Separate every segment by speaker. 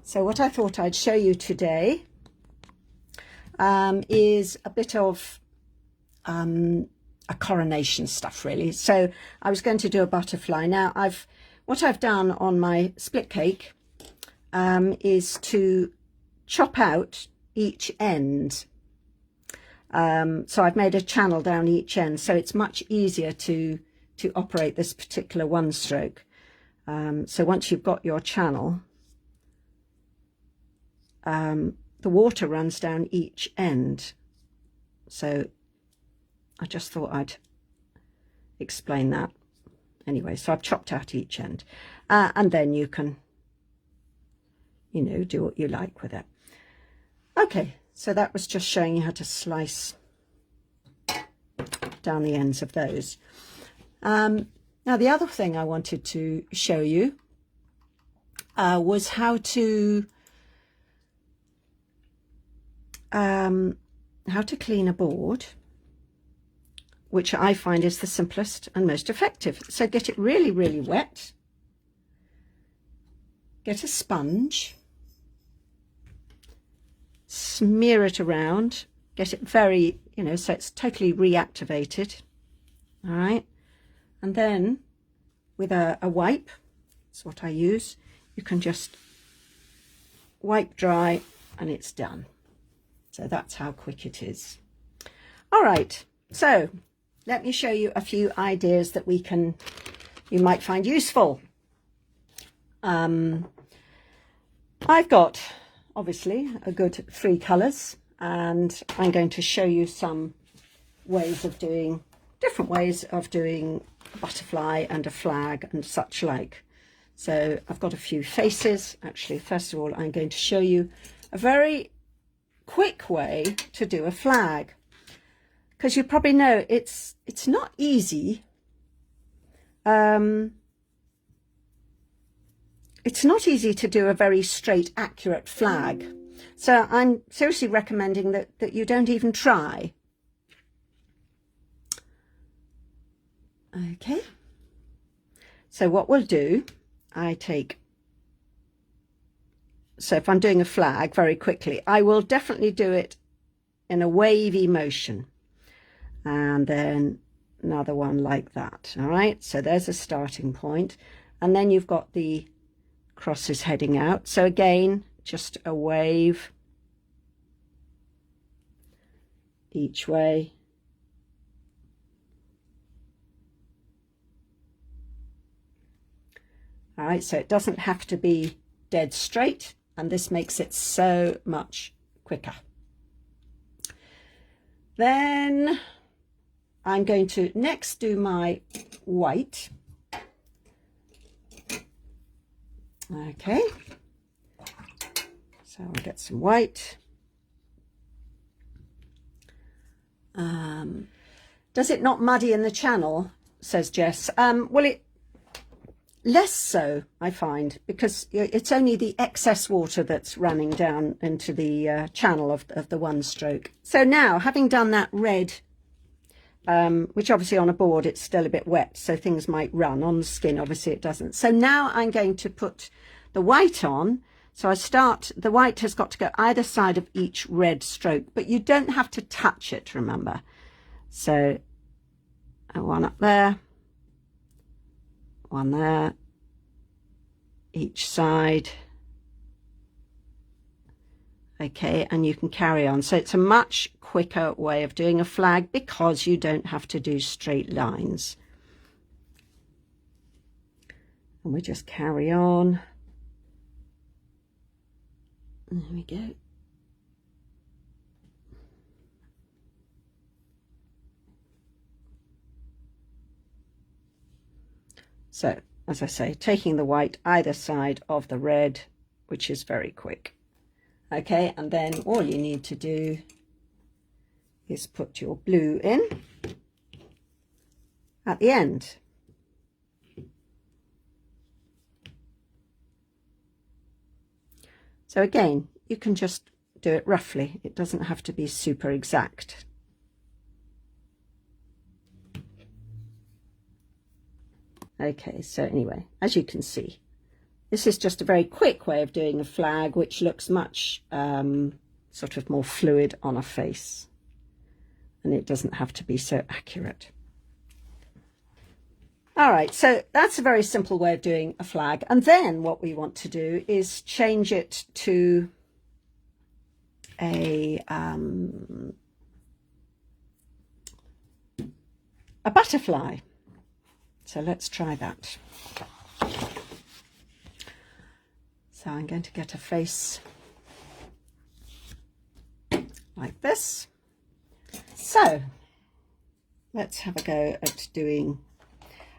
Speaker 1: So what I thought I'd show you today is a bit of a coronation stuff, really. So I was going to do a butterfly. Now what I've done on my split cake is to chop out each end. So I've made a channel down each end, so it's much easier to operate this particular one stroke. So once you've got your channel, the water runs down each end. So I just thought I'd explain that. Anyway, so I've chopped out each end, and then you can, you know, do what you like with it. Okay, so that was just showing you how to slice down the ends of those. Now the other thing I wanted to show you was how to clean a board, which I find is the simplest and most effective. So get it really, really wet. Get a sponge. Smear it around. Get it very, you know, so it's totally reactivated. All right. And then with a wipe, that's what I use, you can just wipe dry and it's done. So that's how quick it is. All right. So let me show you a few ideas that you might find useful. I've got obviously a good 3 colours, and I'm going to show you some different ways of doing a butterfly and a flag and such like. So I've got a few faces. Actually, first of all, I'm going to show you a very quick way to do a flag, because you probably know it's not easy. It's not easy to do a very straight, accurate flag. So I'm seriously recommending that you don't even try. Okay. So what we'll do, so if I'm doing a flag very quickly, I will definitely do it in a wavy motion. And then another one like that. All right. So there's a starting point. And then you've got the crosses heading out. So again, just a wave each way. All right, so it doesn't have to be dead straight, and this makes it so much quicker. Then I'm going to next do my white. Okay, so I'll get some white. Does it not muddy in the channel, says Jess? Well, less so, I find, because it's only the excess water that's running down into the channel of the one stroke. So now, having done that red, which obviously on a board it's still a bit wet, so things might run. On the skin obviously it doesn't. So now I'm going to put the white on. So the white has got to go either side of each red stroke, but you don't have to touch it, remember. So one up there, one there, each side. Okay, and you can carry on. So it's a much quicker way of doing a flag because you don't have to do straight lines. And we just carry on. There we go. So, as I say, taking the white either side of the red, which is very quick. Okay, and then all you need to do is put your blue in at the end. So again, you can just do it roughly. It doesn't have to be super exact. Okay, so anyway, as you can see, This is just a very quick way of doing a flag, which looks much sort of more fluid on a face, and it doesn't have to be so accurate. All right, so that's a very simple way of doing a flag. And then what we want to do is change it to a butterfly. So let's try that. So I'm going to get a face like this. So let's have a go at doing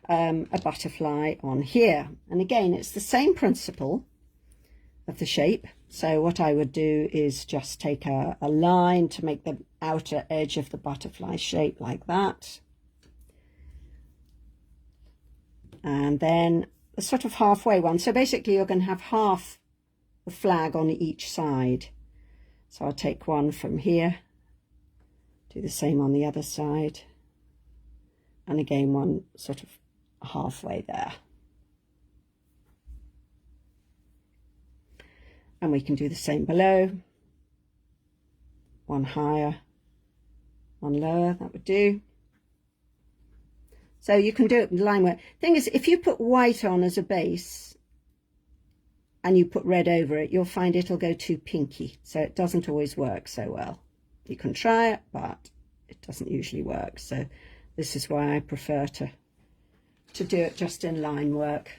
Speaker 1: a butterfly on here. And again, it's the same principle of the shape. So what I would do is just take a line to make the outer edge of the butterfly shape like that. And then a sort of halfway one. So basically you're going to have half the flag on each side. So I'll take one from here, do the same on the other side, and again one sort of halfway there. And we can do the same below. One higher, one lower, that would do. So you can do it with line work. Thing is, if you put white on as a base and you put red over it, you'll find it'll go too pinky. So it doesn't always work so well. You can try it, but it doesn't usually work. So this is why I prefer to do it just in line work.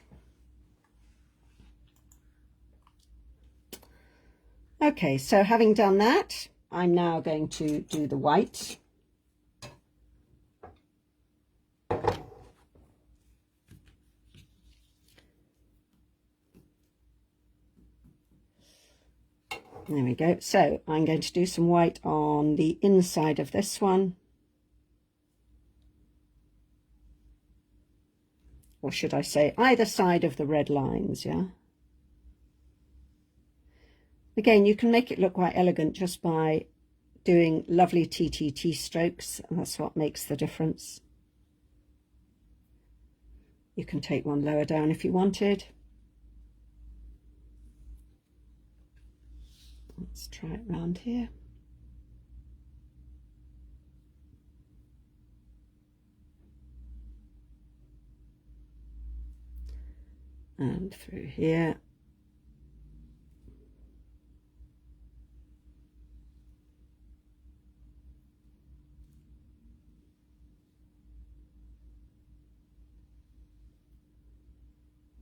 Speaker 1: Okay, so having done that, I'm now going to do the white. There we go. So I'm going to do some white on the inside of this one. Or should I say either side of the red lines, yeah? Again, you can make it look quite elegant just by doing lovely TTT strokes, and that's what makes the difference. You can take one lower down if you wanted. Let's try it round here. And through here.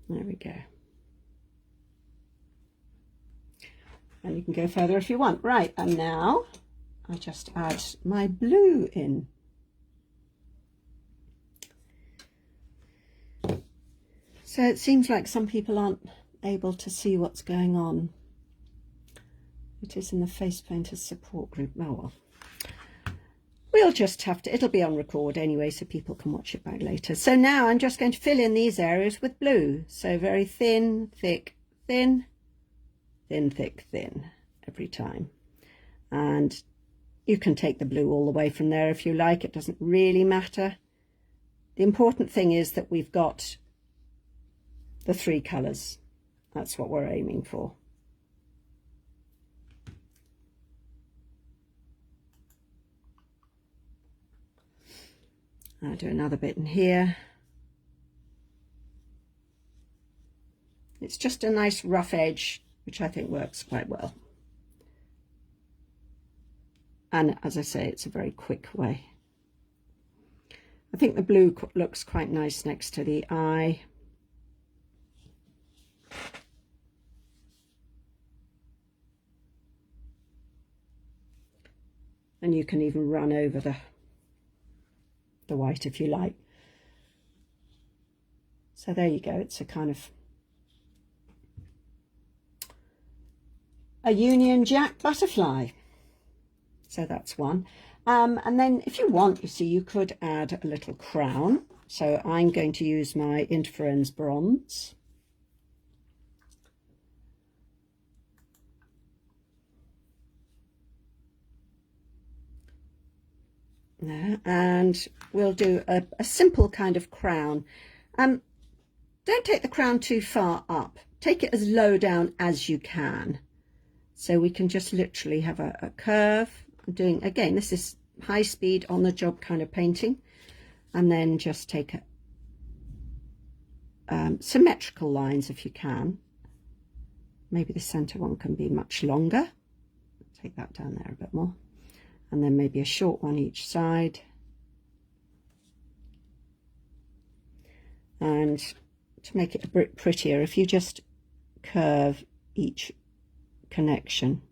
Speaker 1: There we go. And you can go further if you want. Right, and now I just add my blue in. So it seems like some people aren't able to see what's going on. It is in the Face Painters support group. Oh well. We'll just have to, it'll be on record anyway, so people can watch it back later. So now I'm just going to fill in these areas with blue. So very thin, thick, thin, thin, thick, thin every time. And you can take the blue all the way from there if you like. It doesn't really matter. The important thing is that we've got the three colours. That's what we're aiming for. I'll do another bit in here. It's just a nice rough edge, which I think works quite well. And as I say, it's a very quick way. I think the blue looks quite nice next to the eye. And you can even run over the white if you like. So there you go. It's a kind of a Union Jack butterfly. So that's one. And then if you want, you see, you could add a little crown. So I'm going to use my Interference bronze. There, and we'll do a simple kind of crown. Don't take the crown too far up take it as low down as you can. So we can just literally have a curve. I'm doing, again, this is high speed, on the job kind of painting. And then just take symmetrical lines if you can. Maybe the center one can be much longer. Take that down there a bit more. And then maybe a short one each side. And to make it a bit prettier, if you just curve each connection.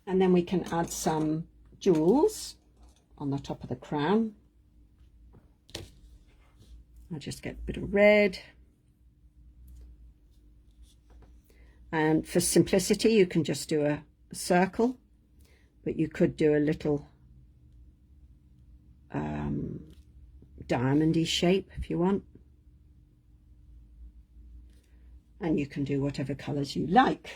Speaker 1: And then we can add some jewels on the top of the crown. I'll just get a bit of red. And for simplicity, you can just do a circle, but you could do a little diamondy shape if you want. And you can do whatever colours you like.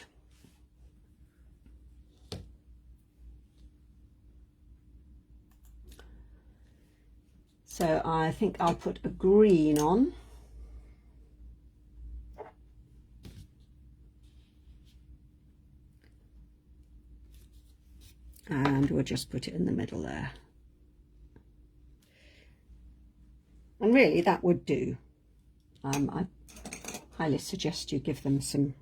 Speaker 1: So I think I'll put a green on. And we'll just put it in the middle there. And really that would do. I highly suggest you give them some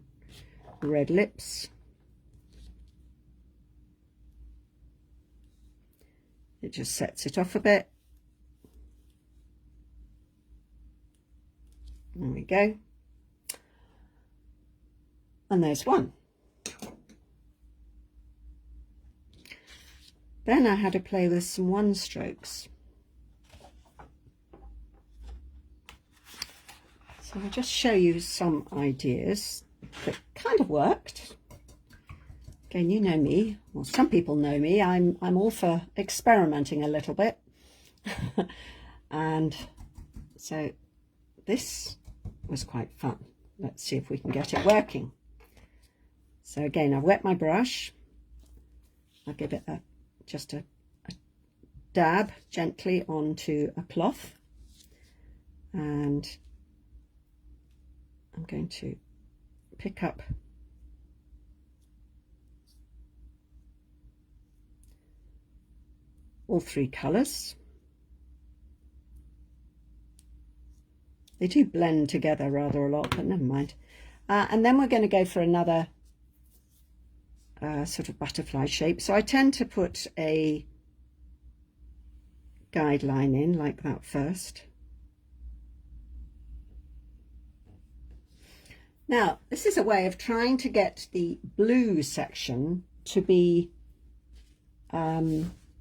Speaker 1: red lips. It just sets it off a bit. There we go. And there's one. Then I had to play with some one strokes. So I'll just show you some ideas that kind of worked. Again, you know me, well, some people know me. I'm all for experimenting a little bit. And so this was quite fun. Let's see if we can get it working. So again, I've wet my brush. I'll give it just a dab gently onto a cloth, and I'm going to pick up all three colours. They do blend together rather a lot, but never mind. And then we're going to go for another sort of butterfly shape. So I tend to put a guideline in like that first. Now, this is a way of trying to get the blue section to be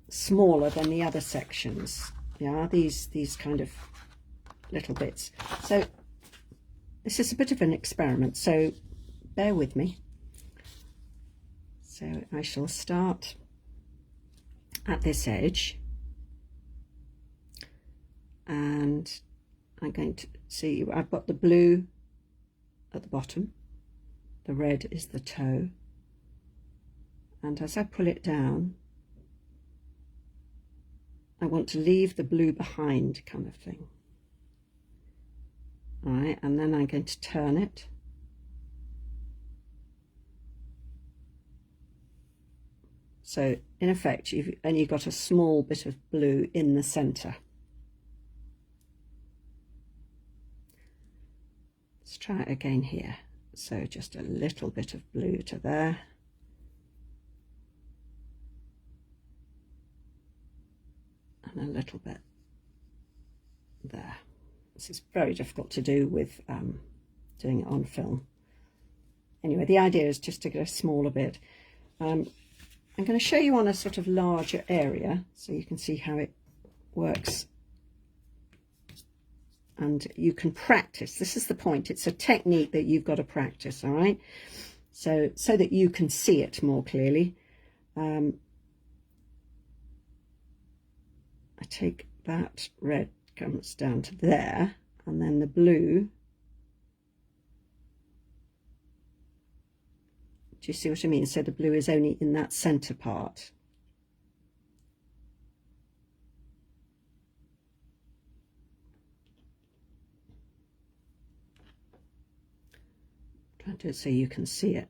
Speaker 1: smaller than the other sections. Yeah, these kind of little bits. So this is a bit of an experiment, so bear with me. So I shall start at this edge, and I'm going to see, I've got the blue at the bottom, the red is the toe, and as I pull it down, I want to leave the blue behind, kind of thing. All right, and then I'm going to turn it. So in effect, you've only got a small bit of blue in the center. Let's try it again here. So just a little bit of blue to there. And a little bit there. This is very difficult to do with doing it on film. Anyway, the idea is just to get a smaller bit. I'm going to show you on a sort of larger area so you can see how it works. And you can practice. This is the point. It's a technique that you've got to practice, all right? So that you can see it more clearly. I take that red, comes down to there, and then the blue. Do you see what I mean? So the blue is only in that center part. Try to do it so you can see it.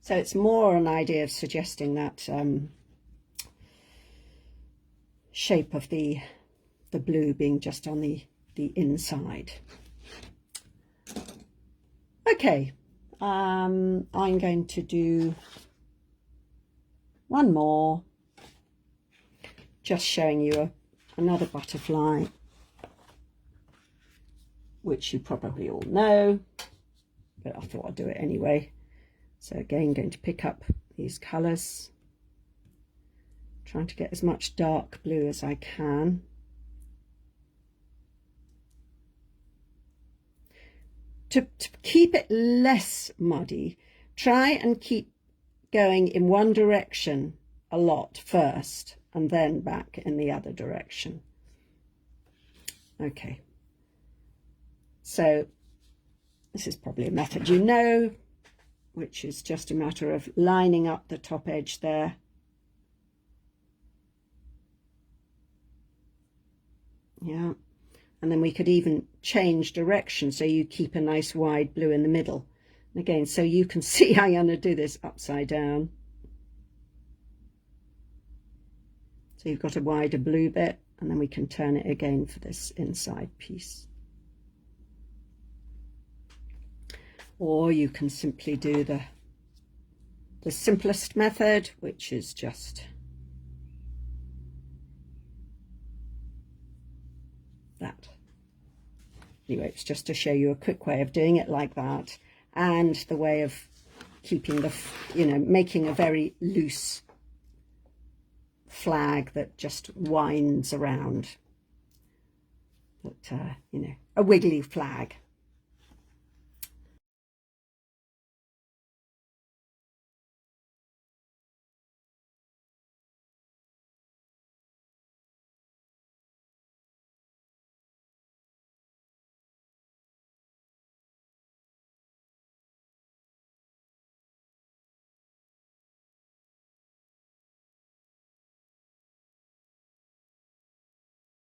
Speaker 1: So it's more an idea of suggesting that shape of the blue being just on the inside. Okay, I'm going to do one more, just showing you another butterfly, which you probably all know, but I thought I'd do it anyway. So again, going to pick up these colours, trying to get as much dark blue as I can. To keep it less muddy, try and keep going in one direction a lot first and then back in the other direction. Okay, so this is probably a method you know, which is just a matter of lining up the top edge there. Yeah. And then we could even change direction so you keep a nice wide blue in the middle. And again, so you can see I'm going to do this upside down. So you've got a wider blue bit, and then we can turn it again for this inside piece. Or you can simply do the simplest method, which is just that. Anyway, it's just to show you a quick way of doing it like that, and the way of keeping the, you know, making a very loose flag that just winds around, but you know, a wiggly flag.